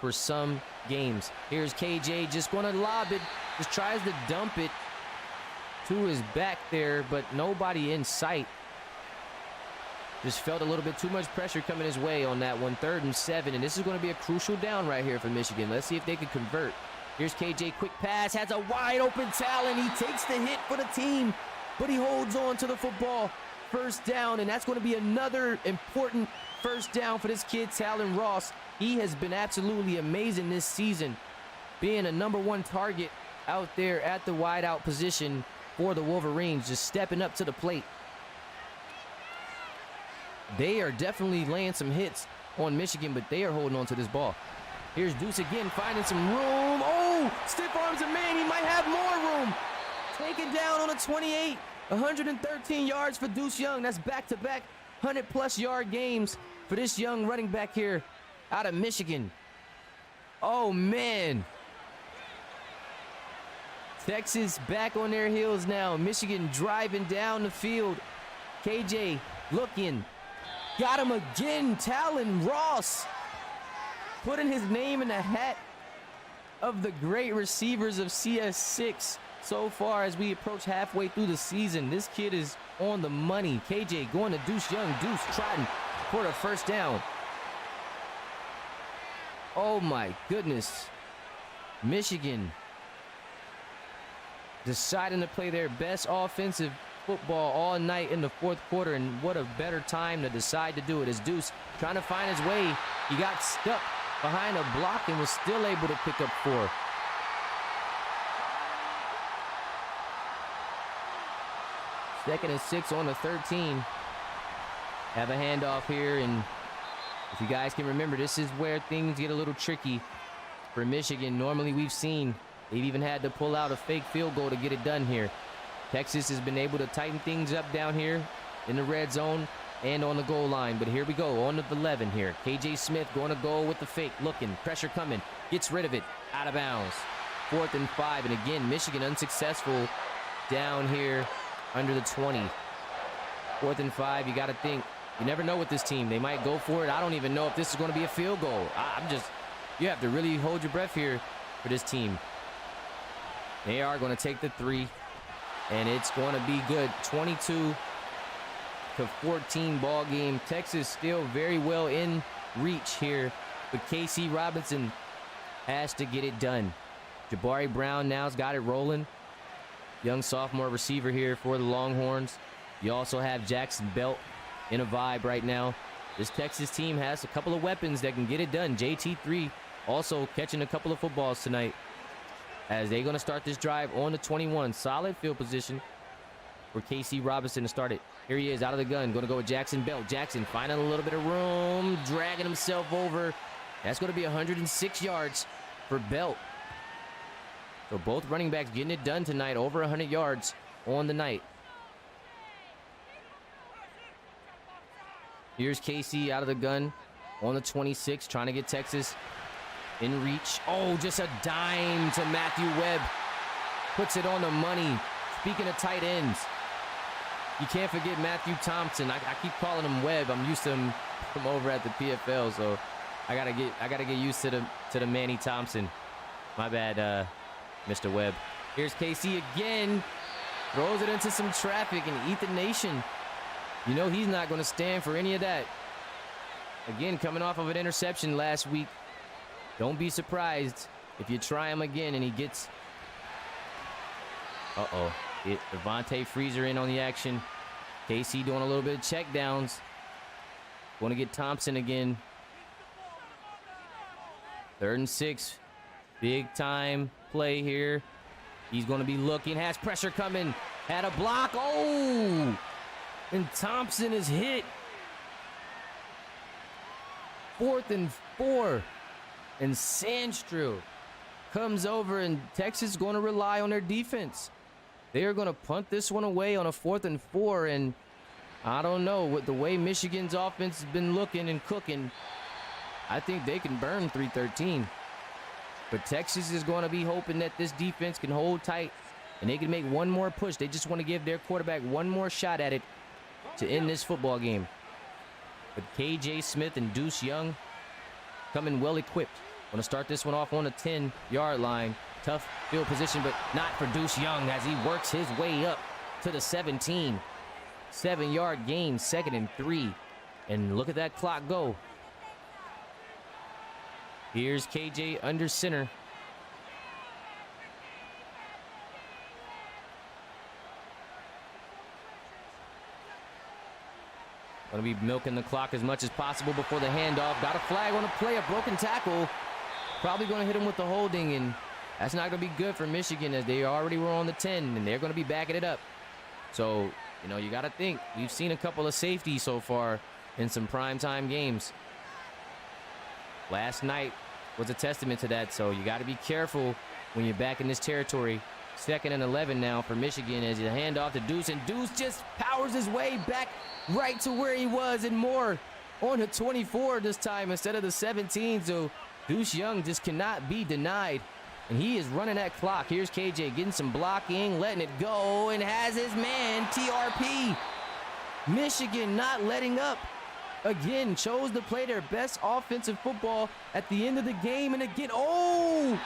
for some games. Here's KJ just going to lob it. Just tries to dump it to his back there, but nobody in sight. Just felt a little bit too much pressure coming his way on that one. 3rd and 7, and this is going to be a crucial down right here for Michigan. Let's see if they can convert. Here's KJ, quick pass, has a wide open Talon. He takes the hit for the team, but he holds on to the football. 1st down, and that's going to be another important 1st down for this kid, Talon Ross. He has been absolutely amazing this season, being a number 1 target out there at the wideout position for the Wolverines, just stepping up to the plate. They are definitely laying some hits on Michigan, but they are holding on to this ball. Here's Deuce again, finding some room. Oh, stiff arms a man. He might have more room. Taken down on a 28. 113 yards for Deuce Young. That's back-to-back 100-plus yard games for this young running back here out of Michigan. Oh, man. Texas back on their heels now. Michigan driving down the field. KJ looking. Got him again. Talon Ross putting his name in the hat of the great receivers of CS6 so far as we approach halfway through the season. This kid is on the money. KJ going to Deuce Young. Deuce trotting for the 1st down. Oh my goodness. Michigan deciding to play their best offensive football all night in the 4th quarter, and what a better time to decide to do it as Deuce trying to find his way. He got stuck behind a block and was still able to pick up 4. Second and 6 on the 13. Have a handoff here, and if you guys can remember, this is where things get a little tricky for Michigan. Normally we've seen they've even had to pull out a fake field goal to get it done here. Texas has been able to tighten things up down here in the red zone and on the goal line. But here we go on the 11 here. KJ Smith going to go with the fake, looking, pressure coming, gets rid of it, out of bounds. 4th and 5, and again, Michigan unsuccessful down here under the 20. 4th and 5, you got to think, you never know with this team. They might go for it. I don't even know if this is going to be a field goal. You have to really hold your breath here for this team. They are going to take the 3. And it's going to be good. 22-14 ball game. Texas still very well in reach here, but Casey Robinson has to get it done. Jabari Brown now's got it rolling. Young sophomore receiver here for the Longhorns. You also have Jackson Belt in a vibe right now. This Texas team has a couple of weapons that can get it done. JT3 also catching a couple of footballs tonight as they're going to start this drive on the 21. Solid field position for KC Robinson to start it. Here he is out of the gun. Going to go with Jackson Belt. Jackson finding a little bit of room, dragging himself over. That's going to be 106 yards for Belt. So both running backs getting it done tonight, over 100 yards on the night. Here's KC out of the gun on the 26, trying to get Texas in reach. Oh, just a dime to Matthew Webb. Puts it on the money. Speaking of tight ends, you can't forget Matthew Thompson. I keep calling him Webb. I'm used to him from over at the PFL, so I gotta get used to the Manny Thompson. My bad, Mr. Webb. Here's KC again. Throws it into some traffic, and Ethan Nation, you know he's not going to stand for any of that. Again, coming off of an interception last week. Don't be surprised if you try him again and he gets... Uh-oh. Devontae Freezer in on the action. KC doing a little bit of check downs. Want to get Thompson again. 3rd and 6. Big time play here. He's going to be looking. Has pressure coming. Had a block. Oh! And Thompson is hit. 4th and 4. And Sandstrom comes over, and Texas is going to rely on their defense. They are going to punt this one away on a 4th and 4. And I don't know, with the way Michigan's offense has been looking and cooking, I think they can burn 313. But Texas is going to be hoping that this defense can hold tight and they can make one more push. They just want to give their quarterback one more shot at it to end this football game. But KJ Smith and Deuce Young coming well equipped. Going to start this one off on the 10-yard line. Tough field position, but not for Deuce Young as he works his way up to the 17. 7-yard gain, 2nd and 3. And look at that clock go. Here's KJ under center. Going to be milking the clock as much as possible before the handoff. Got a flag on the play, a broken tackle. Probably going to hit him with the holding, and that's not going to be good for Michigan as they already were on the 10, and they're going to be backing it up. So, you know, you got to think. We've seen a couple of safeties so far in some primetime games. Last night was a testament to that, so you got to be careful when you're back in this territory. 2nd and 11 now for Michigan as you hand off to Deuce, and Deuce just powers his way back right to where he was and more on the 24 this time instead of the 17. So Deuce Young just cannot be denied, and he is running that clock. Here's KJ getting some blocking, letting it go, and has his man TRP. Michigan not letting up. Again, chose to play their best offensive football at the end of the game, and again, oh,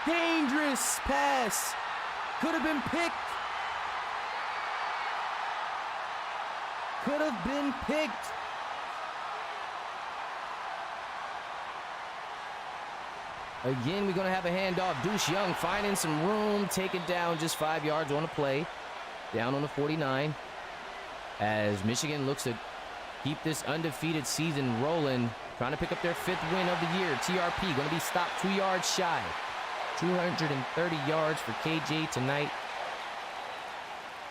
dangerous pass. Could have been picked. Could have been picked. Again, we're going to have a handoff. Deuce Young finding some room, taking down just 5 yards on the play. Down on the 49. As Michigan looks to keep this undefeated season rolling, trying to pick up their 5th win of the year. TRP going to be stopped 2 yards shy. 230 yards for KJ tonight.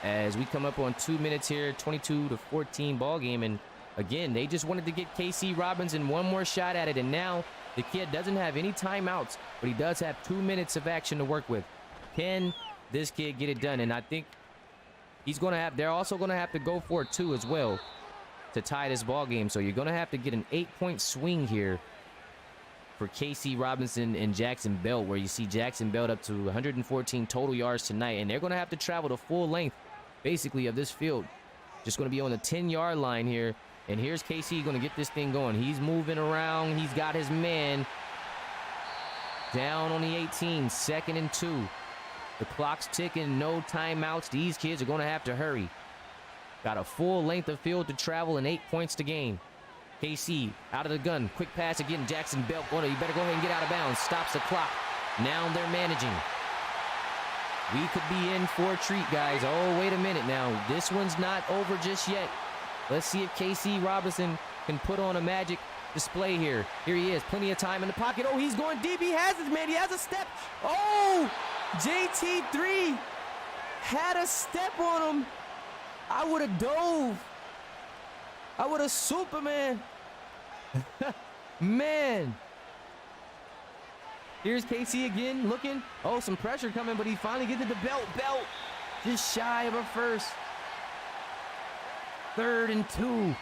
As we come up on 2 minutes here, 22-14 ball game. And again, they just wanted to get KC Robinson one more shot at it. And now the kid doesn't have any timeouts, but he does have 2 minutes of action to work with. Can this kid get it done? And I think he's going to have, they're also going to have to go for it too as well to tie this ball game. So you're going to have to get an 8-point swing here for KC Robinson and Jackson Belt, where you see Jackson Belt up to 114 total yards tonight. And they're going to have to travel the full length, basically, of this field. Just going to be on the 10-yard line here. And here's KC going to get this thing going. He's moving around. He's got his man down on the 18, 2nd and 2. The clock's ticking, no timeouts. These kids are going to have to hurry. Got a full length of field to travel and 8 points to gain. KC out of the gun. Quick pass again. Jackson Belt. Oh, you better go ahead and get out of bounds. Stops the clock. Now they're managing. We could be in for a treat, guys. Oh, wait a minute now. This one's not over just yet. Let's see if KC Robinson can put on a magic display here. Here he is, plenty of time in the pocket. Oh, he's going deep. He has it, man. He has a step. Oh, JT3 had a step on him. I would have dove. I would have Superman. Man. Here's KC again, looking. Oh, some pressure coming, but he finally gets to the belt. Just shy of a first. 3rd and 2.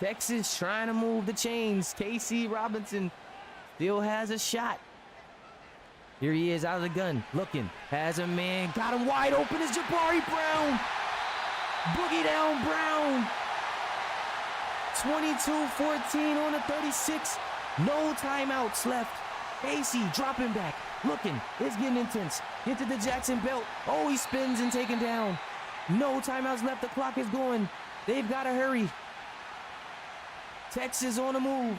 Texas trying to move the chains. KC Robinson still has a shot. Here he is out of the gun, looking. Has a man, got him wide open. Is Jabari Brown. Boogie down Brown. 22-14 on the 36. No timeouts left. AC dropping back, looking. It's getting intense. Get to the Jackson belt. Oh, he spins and taken down. No timeouts left. The clock is going. They've got to hurry. Texas on the move.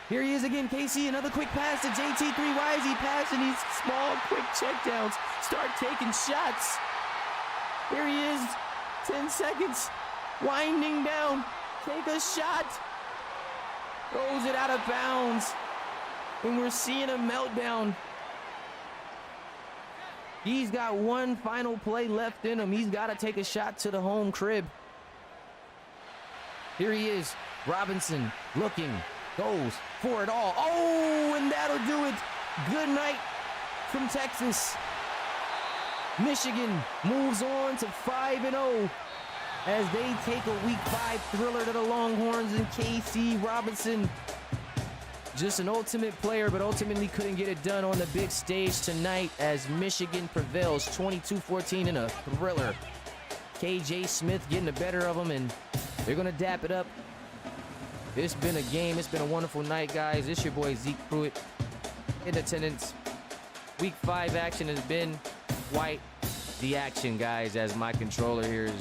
Here he is again, KC. Another quick pass to JT3. Why is he passing these small, quick checkdowns? Start taking shots. Here he is. 10 seconds. Winding down. Take a shot. Throws it out of bounds. And we're seeing a meltdown. He's got one final play left in him. He's got to take a shot to the home crib. Here he is. Robinson looking. Goes for it all. Oh, and that'll do it. Good night from Texas. Michigan moves on to 5-0 as they take a Week 5 thriller to the Longhorns, and KC Robinson, just an ultimate player, but ultimately couldn't get it done on the big stage tonight as Michigan prevails 22-14 in a thriller. KJ Smith getting the better of them, and they're going to dap it up. It's been a game. It's been a wonderful night, guys. It's your boy Zeke Pruitt in attendance. Week 5 action has been quite the action, guys, as my controller here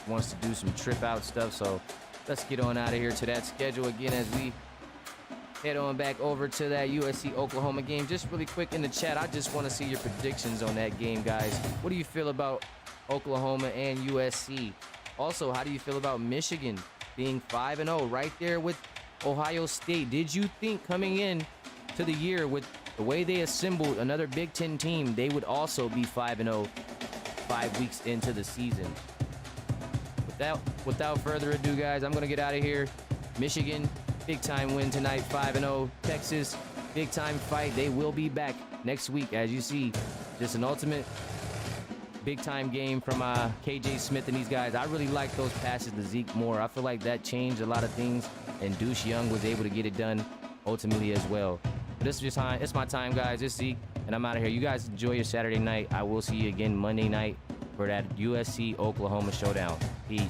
wants to do some trip out stuff. So let's get on out of here to that schedule again as we head on back over to that USC-Oklahoma game. Just really quick in the chat, I just want to see your predictions on that game, guys. What do you feel about Oklahoma and USC? Also, how do you feel about Michigan being 5-0 right there with Ohio State? Did you think coming in to the year with the way they assembled another Big Ten team, they would also be 5-0 5 weeks into the season? Without further ado, guys, I'm going to get out of here. Michigan, big time win tonight, 5-0. Texas, big time fight. They will be back next week. As you see, just an ultimate big time game from KJ Smith and these guys. I really like those passes to Zeke more. I feel like that changed a lot of things, and Deuce Young was able to get it done ultimately as well. But this is just it's my time, guys. It's Zeke, and I'm out of here. You guys enjoy your Saturday night. I will see you again Monday night for that USC Oklahoma showdown. Peace.